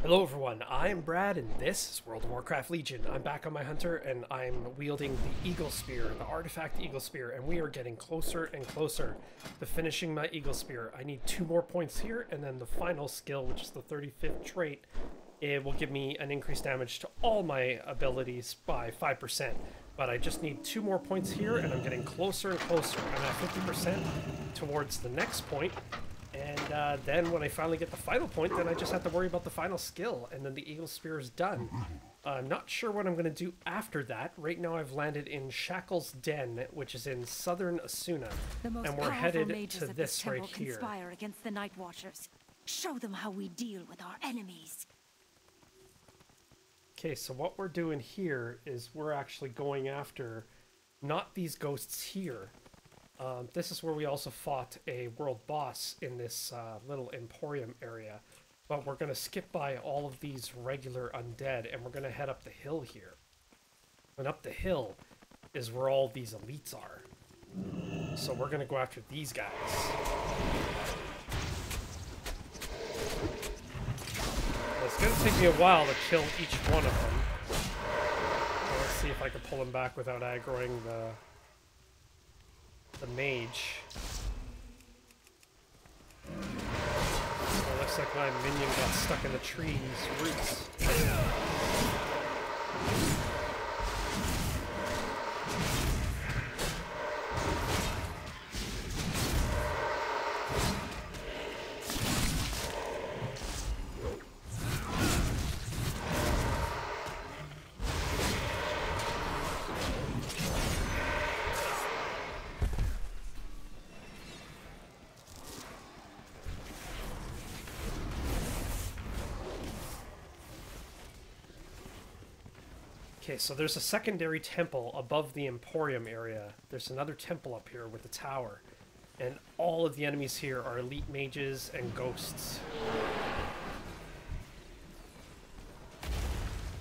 Hello everyone, I'm Brad and this is World of Warcraft Legion. I'm back on my hunter and I'm wielding the Eagle Spear, the artifact Eagle Spear, and we are getting closer and closer to finishing my Eagle Spear. I need 2 more points here and then the final skill, which is the 35th trait, it will give me an increased damage to all my abilities by 5%. But I just need 2 more points here and I'm getting closer and closer. I'm at 50% towards the next point. And then when I finally get the final point, then I just have to worry about the final skill, and then the Eagle Spear is done. I'm not sure what I'm going to do after that. Right now I've landed in Shackle's Den, which is in southern Asuna, and we're headed to this right here. Conspire against the Night Watchers. Show them how we deal with our enemies. Okay, so what we're doing here is we're actually going after not these ghosts here. This is where we also fought a world boss in this little Emporium area. But we're going to skip by all of these regular undead, and we're going to head up the hill here. And up the hill is where all these elites are. So we're going to go after these guys. It's going to take me a while to kill each one of them. Let's see if I can pull them back without aggroing the mage. It looks like my minion got stuck in the tree's roots. Okay, so there's a secondary temple above the Emporium area. There's another temple up here with a tower. And all of the enemies here are elite mages and ghosts.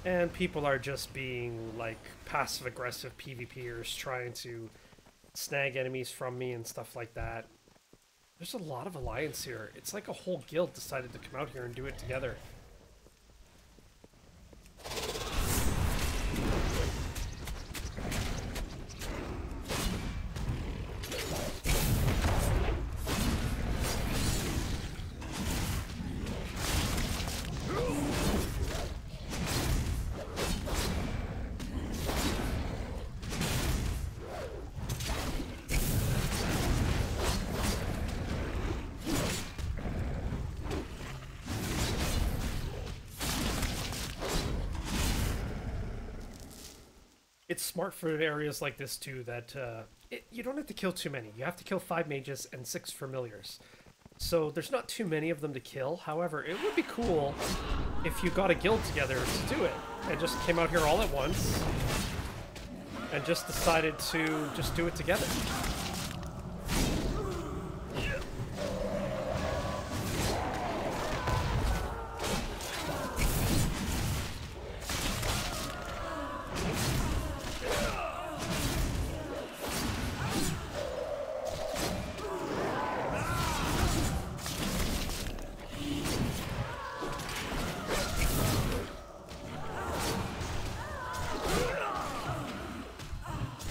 And people are just being, like, passive-aggressive PvPers trying to snag enemies from me and stuff like that. There's a lot of alliance here. It's like a whole guild decided to come out here and do it together. It's smart for areas like this too that you don't have to kill too many. You have to kill 5 mages and 6 familiars. So there's not too many of them to kill. However, it would be cool if you got a guild together to do it and just came out here all at once and just decided to just do it together.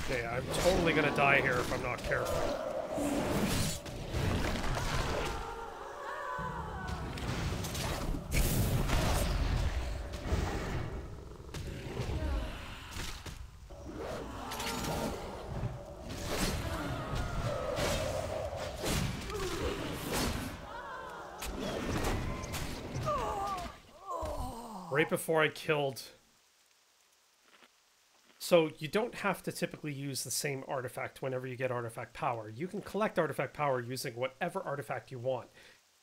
Okay, I'm totally gonna die here if I'm not careful. Right before I killed... So you don't have to typically use the same artifact whenever you get artifact power. You can collect artifact power using whatever artifact you want.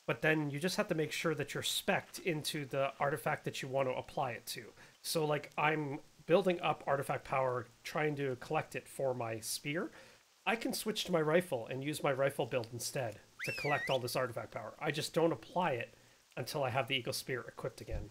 But then you just have to make sure that you're spec'd into the artifact that you want to apply it to. So like I'm building up artifact power, trying to collect it for my spear. I can switch to my rifle and use my rifle build instead to collect all this artifact power. I just don't apply it until I have the Eagle Spear equipped again.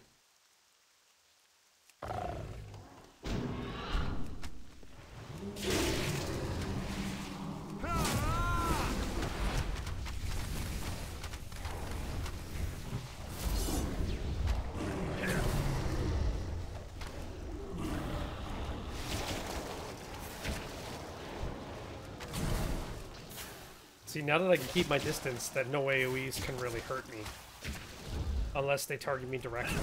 See, now that I can keep my distance, that no AoEs can really hurt me. Unless they target me directly.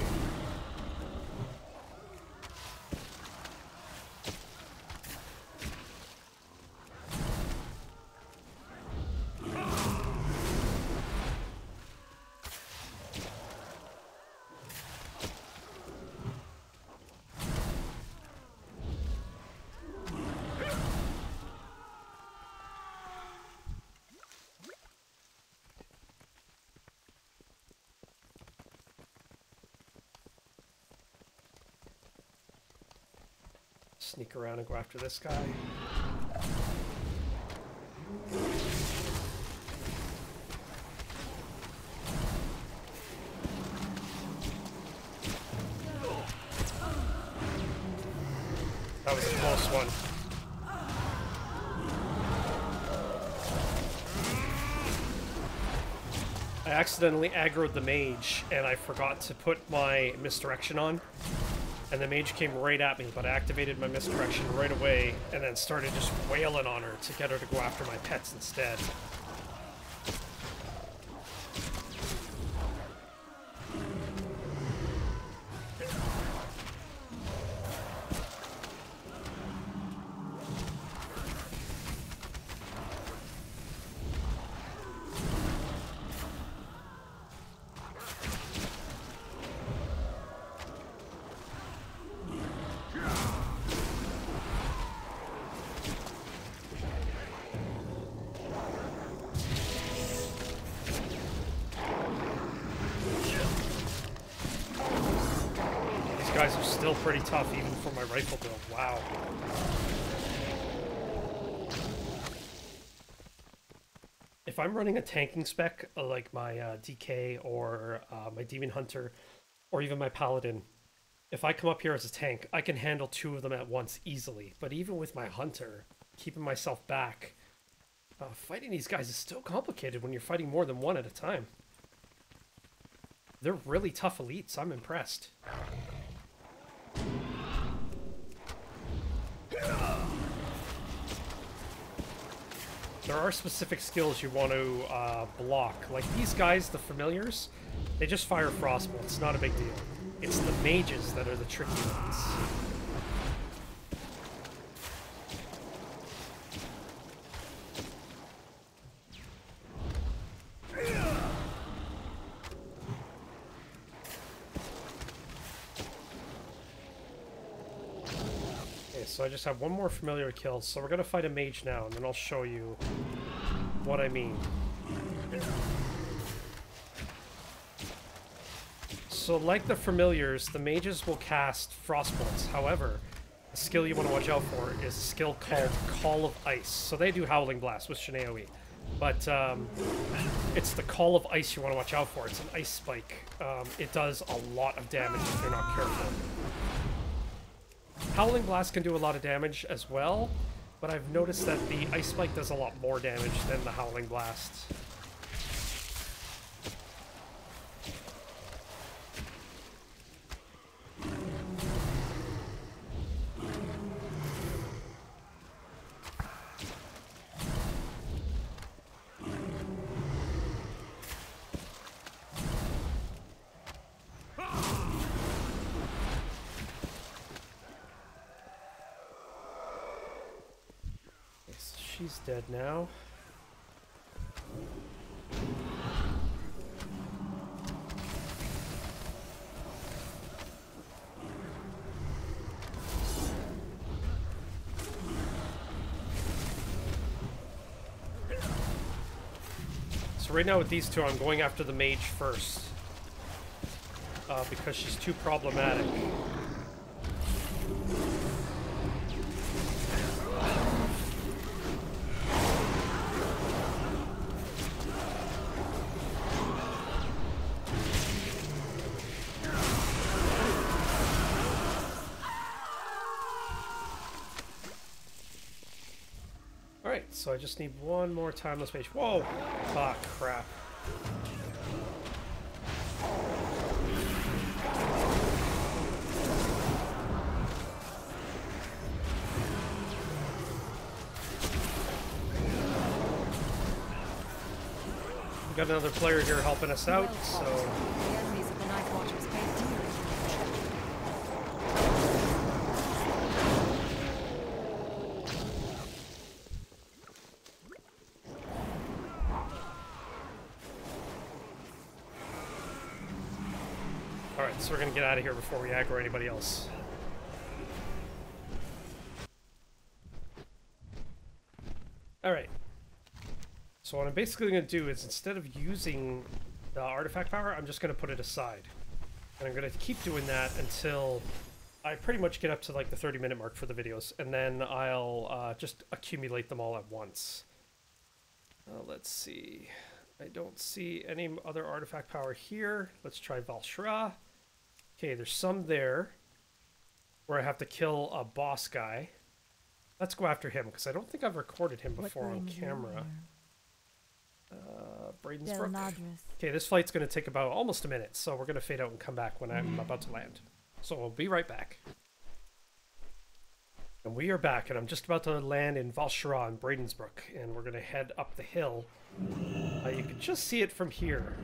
Sneak around and go after this guy. That was a close one. I accidentally aggroed the mage and I forgot to put my misdirection on. And the mage came right at me, but I activated my misdirection right away and then started just wailing on her to get her to go after my pets instead. Guys are still pretty tough even for my rifle build. Wow. If I'm running a tanking spec like my DK or my Demon Hunter or even my Paladin, if I come up here as a tank, I can handle 2 of them at once easily. But even with my Hunter, keeping myself back, fighting these guys is still complicated when you're fighting more than one at a time. They're really tough elites. I'm impressed. There are specific skills you want to block. Like these guys, the familiars, they just fire frostbolts. It's not a big deal. It's the mages that are the tricky ones. So I just have one more familiar kill, so we're gonna fight a mage now, and then I'll show you what I mean. So like the familiars, the mages will cast frostbolts. However, the skill you want to watch out for is a skill called Call of Ice. So they do Howling Blast with AoE, but it's the Call of Ice you want to watch out for. It's an ice spike. It does a lot of damage if you're not careful. Howling Blast can do a lot of damage as well, but I've noticed that the Ice Spike does a lot more damage than the Howling Blast. She's dead now. So right now with these two, I'm going after the mage first. Because she's too problematic. So I just need one more timeless mage. Whoa! Ah, crap. got another player here helping us out, so... The enemies of the Night Watchers pay dearly Alright, so we're gonna get out of here before we aggro anybody else. Alright. So what I'm basically going to do is, instead of using the artifact power, I'm just going to put it aside. And I'm going to keep doing that until I pretty much get up to like the 30-minute mark for the videos. And then I'll just accumulate them all at once. Let's see. I don't see any other artifact power here. Let's try Valshra. Okay, there's some there where I have to kill a boss guy. Let's go after him, because I don't think I've recorded him before on camera. Braden's Brook. Okay, this flight's going to take about almost a minute, so we're going to fade out and come back when I'm about to land. So we'll be right back. And we are back, and I'm just about to land in Valshra in Braden's Brook, and we're going to head up the hill. You can just see it from here.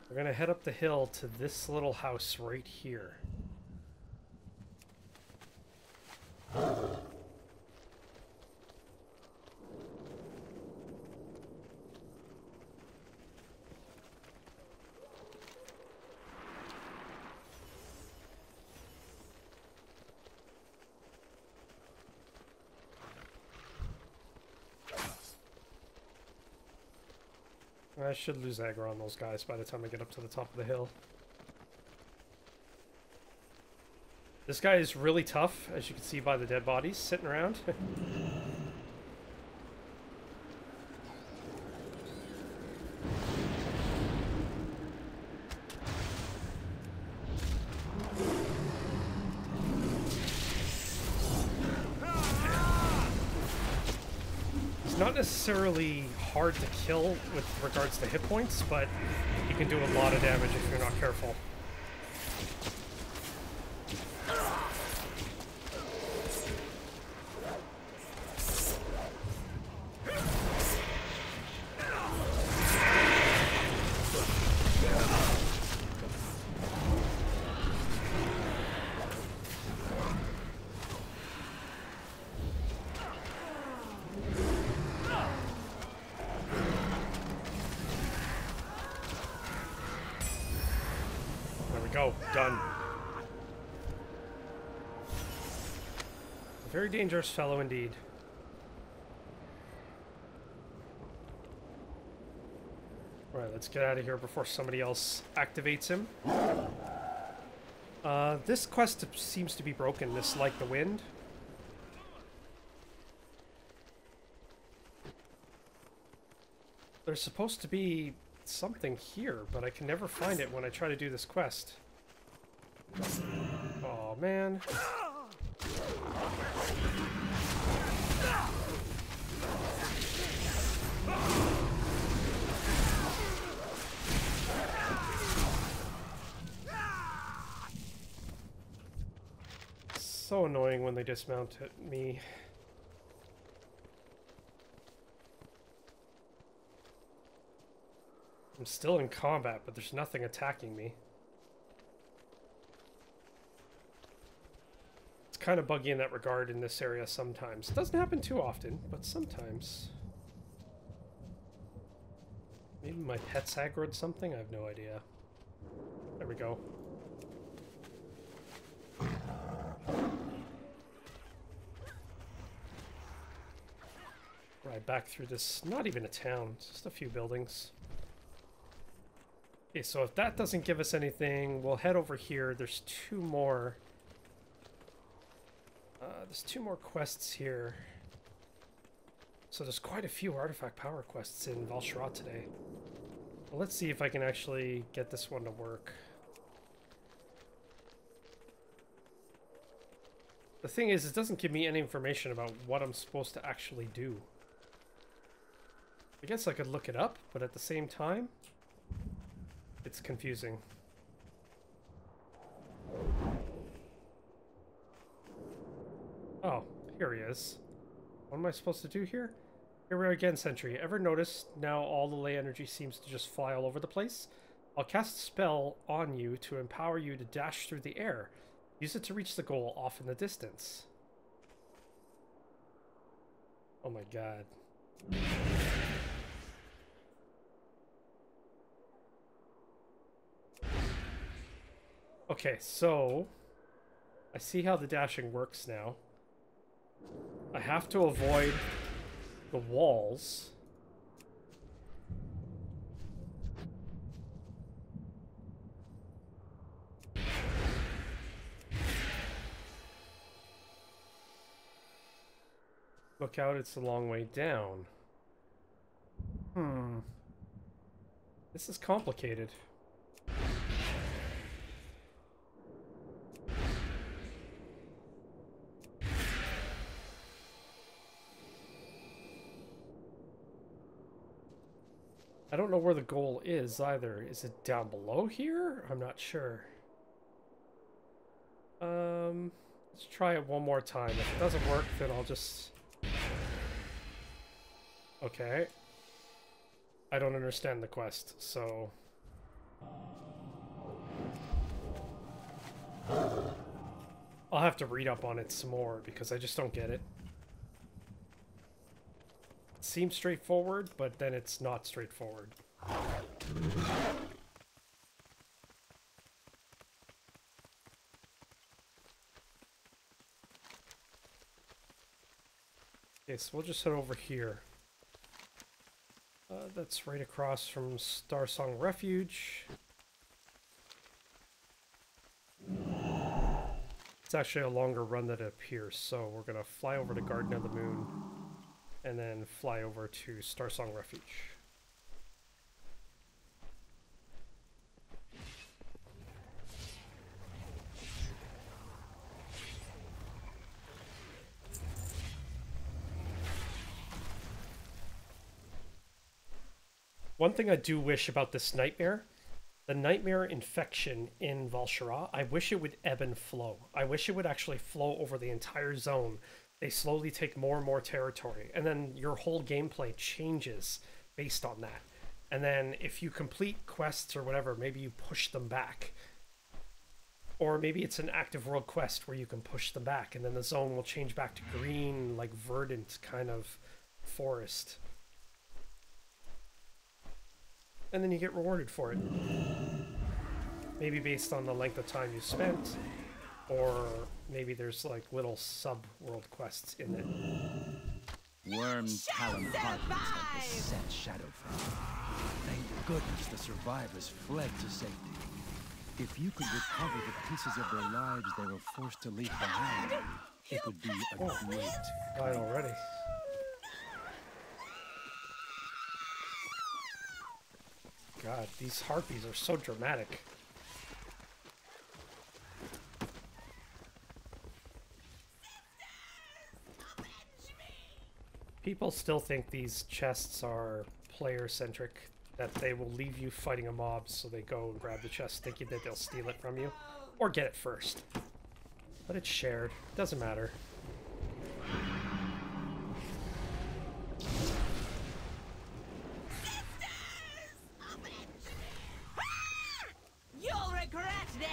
We're going to head up the hill to this little house right here. I should lose aggro on those guys by the time I get up to the top of the hill. This guy is really tough, as you can see by the dead bodies sitting around. Not necessarily hard to kill with regards to hit points, but you can do a lot of damage if you're not careful. Go. Done. A very dangerous fellow indeed. Alright, let's get out of here before somebody else activates him. This quest seems to be broken, this Like the Wind. There's supposed to be something here, but I can never find it when I try to do this quest. Oh man. So annoying when they dismount at me. I'm still in combat, but there's nothing attacking me. It's kind of buggy in that regard in this area sometimes. It doesn't happen too often, but sometimes. Maybe my pet's aggroed something? I have no idea. There we go. Right, back through this, not even a town, it's just a few buildings. Okay, so if that doesn't give us anything, we'll head over here. There's two more. There's two more quests here. So there's quite a few artifact power quests in Valshra today. Well, let's see if I can actually get this one to work. The thing is, it doesn't give me any information about what I'm supposed to actually do. I guess I could look it up, but at the same time, it's confusing. Oh, here he is. What am I supposed to do here? Here we are again, Sentry. Ever notice now all the ley energy seems to just fly all over the place? I'll cast a spell on you to empower you to dash through the air. Use it to reach the goal off in the distance. Oh my god. Okay, so I see how the dashing works now. I have to avoid the walls. Look out, it's a long way down. This is complicated. I don't know where the goal is either. Is it down below here? I'm not sure. Let's try it one more time. If it doesn't work, then I'll just... Okay. I don't understand the quest, so... I'll have to read up on it some more, because I just don't get it. It seems straightforward, but then it's not straightforward. Okay, so we'll just head over here. That's right across from Starsong Refuge. It's actually a longer run than it appears, so we're gonna fly over to Garden of the Moon and then fly over to Starsong Refuge. One thing I do wish about this nightmare, the nightmare infection in Val'sharah, I wish it would ebb and flow. I wish it would actually flow over the entire zone. They slowly take more and more territory, and then your whole gameplay changes based on that. And then if you complete quests or whatever, maybe you push them back. Or maybe it's an active world quest where you can push them back, and then the zone will change back to green, like verdant kind of forest. And then you get rewarded for it. Maybe based on the length of time you spent, or maybe there's like little sub-world quests in it. Worm Talon Harpies have beset Shadowfell. Thank goodness the survivors fled to safety. If you could recover the pieces of their lives they were forced to leave behind, it would be a great... Died already. God, these harpies are so dramatic. People still think these chests are player-centric, that they will leave you fighting a mob so they go and grab the chest thinking that they'll steal it from you, or get it first. But it's shared. Doesn't matter. You'll regret this!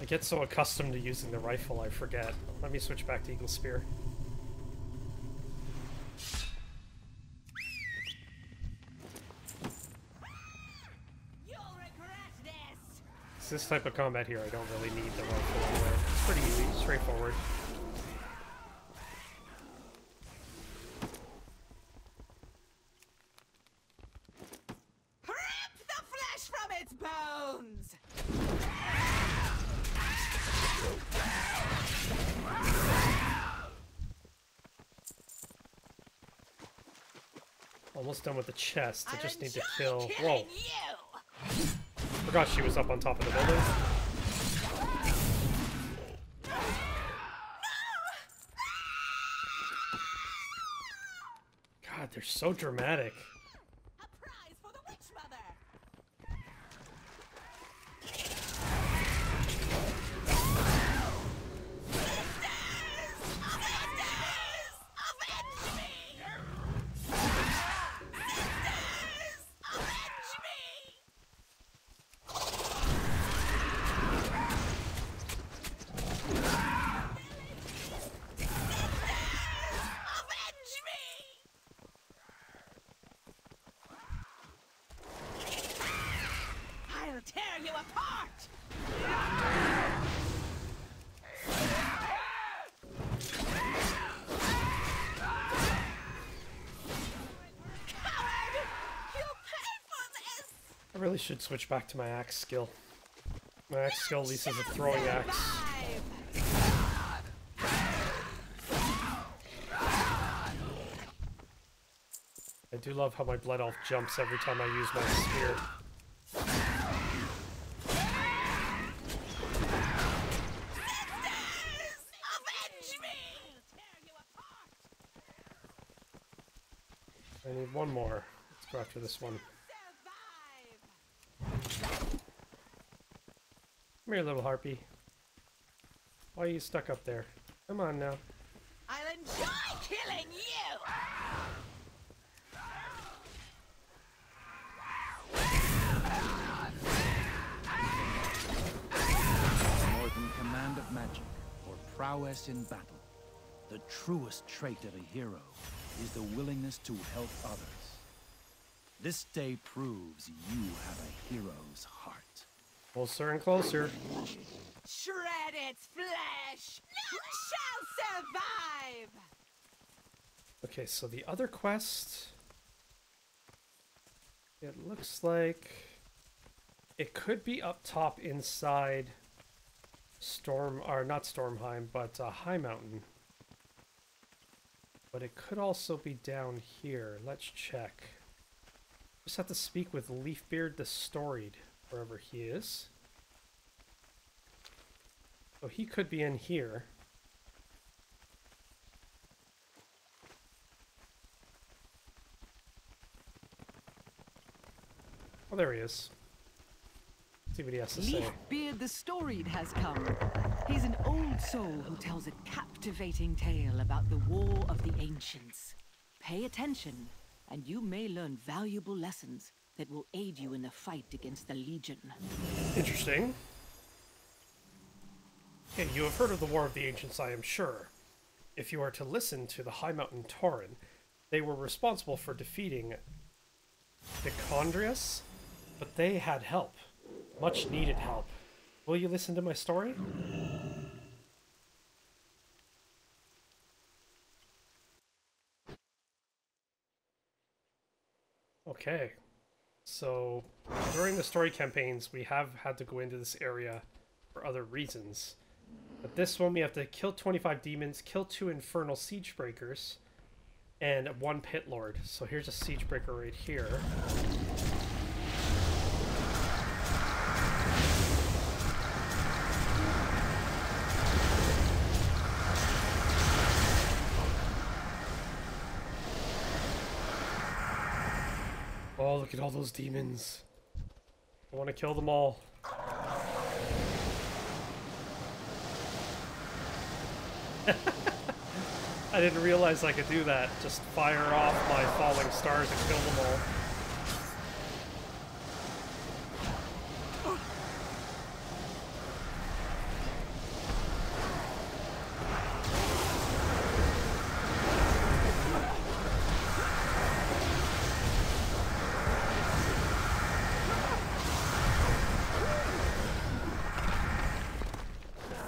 I get so accustomed to using the rifle, I forget. Let me switch back to Eagle Spear. You'll regret this! It's this type of combat here, I don't really need the rifle anyway. It's pretty easy, straightforward. Rip the flesh from its bones! Almost done with the chest. I just need to I'll kill... enjoy Whoa. killing you. Forgot she was up on top of the building. God, they're so dramatic. A prize for the witch mother. I'll tear you apart! Coward! You'll pay for this! I really should switch back to my axe skill. My axe skill at least is a throwing axe. I do love how my blood elf jumps every time I use my spear. I need one more. Let's go after this one. Come here, little harpy. Why are you stuck up there? Come on now. I'll enjoy killing you! More than command of magic or prowess in battle, the truest trait of a hero is the willingness to help others. This day proves you have a hero's heart. Closer and closer. Shred its flesh! You shall survive! Okay, so the other quest... It looks like... It could be up top inside Storm... or not Stormheim, but High Mountain. But it could also be down here. Let's check. Just have to speak with Leafbeard the Storied, wherever he is. So he could be in here. Oh, there he is. Let's see what he has to say. Leafbeard the Storied has come. He's an old soul who tells a captivating tale about the War of the Ancients. Pay attention, and you may learn valuable lessons that will aid you in the fight against the Legion. Interesting. Okay, you have heard of the War of the Ancients, I am sure. If you are to listen to the High Mountain Tauren, they were responsible for defeating the Chondrius, but they had help. Much needed help. Will you listen to my story? Okay. So, during the story campaigns, we have had to go into this area for other reasons. But this one, we have to kill 25 demons, kill 2 infernal siege breakers, and 1 pit lord. So here's a siege breaker right here. Oh, look at all those demons. I want to kill them all. I didn't realize I could do that. Just fire off my falling stars and kill them all.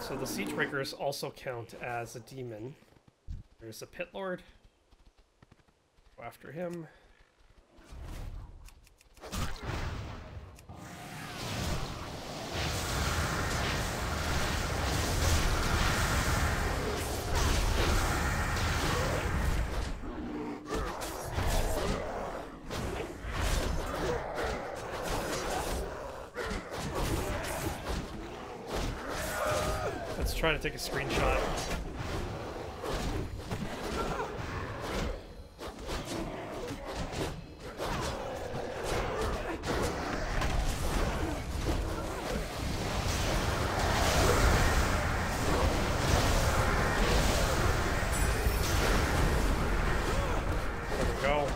So the siege breakers also count as a demon. There's a pit lord. Go after him. trying to take a screenshot. Go.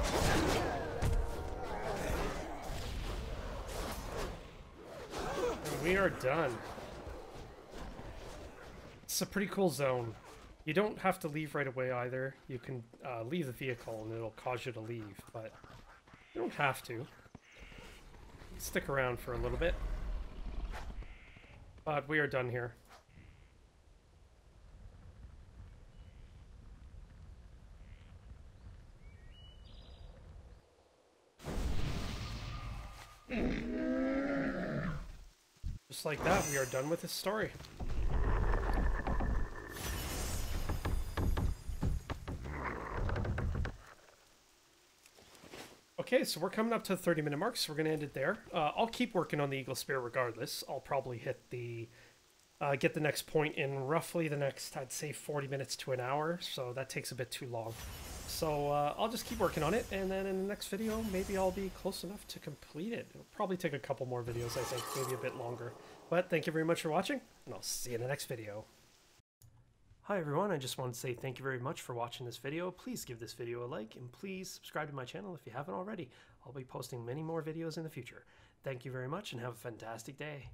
And we are done. It's a pretty cool zone. You don't have to leave right away either. You can leave the vehicle and it'll cause you to leave, but you don't have to. Stick around for a little bit. But we are done here. Just like that, we are done with this story. Okay, so we're coming up to the 30-minute mark, so we're going to end it there. I'll keep working on the Eagle Spear regardless. I'll probably hit the... get the next point in roughly the next, I'd say, 40 minutes to an hour, so that takes a bit too long. So I'll just keep working on it, and then in the next video, maybe I'll be close enough to complete it. It'll probably take a couple more videos, I think, maybe a bit longer. But thank you very much for watching, and I'll see you in the next video. Hi everyone, I just want to say thank you very much for watching this video. Please give this video a like, and please subscribe to my channel if you haven't already. I'll be posting many more videos in the future. Thank you very much, and have a fantastic day.